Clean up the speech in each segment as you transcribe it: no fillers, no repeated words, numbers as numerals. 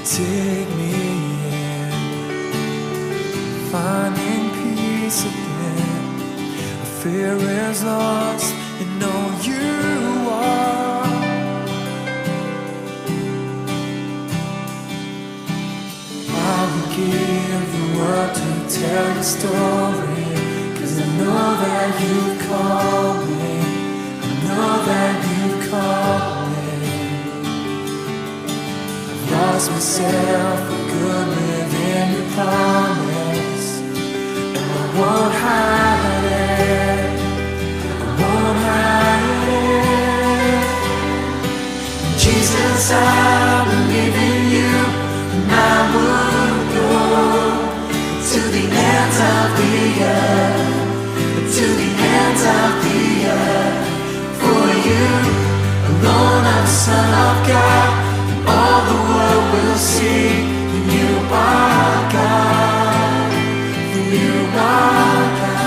take me in, finding peace again. Fear is lost and know you are. I will give the world to tell your story, 'cause I know that you've called me. I know that you've called me. I've lost myself for good within your promise, and I won't hide it. I won't hide it. Jesus, I believe in you, and I would go to the ends of the earth, to the ends of the earth. For you alone, I'm Son of God, and all the world will see that you are God, that you are God.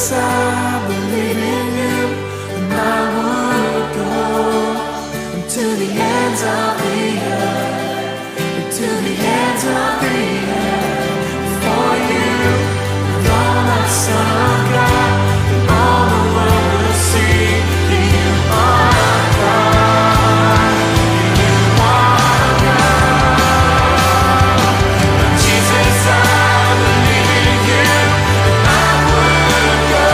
I believe in you, and I would go to the ends of the earth, to the ends of the earth. For you, alone, I'm Son of God, and all the world will see that you are God, that you are God. Jesus, I believe in you, and I would go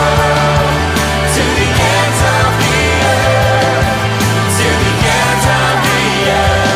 to the ends of the earth, to the ends of the earth.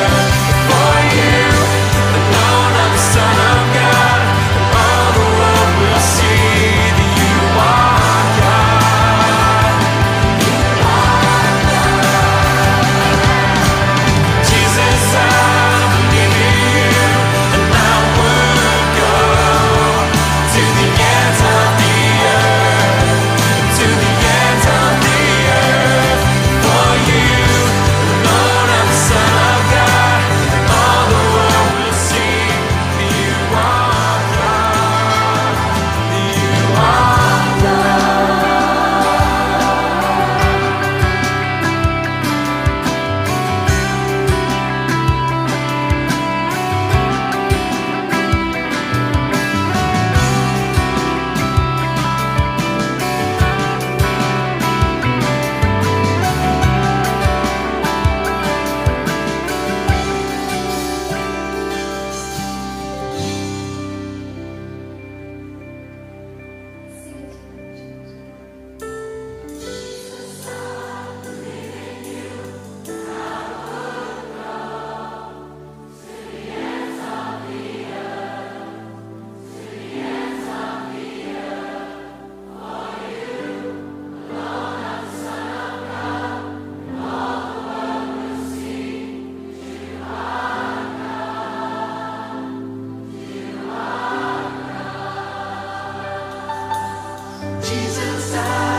Jesus died.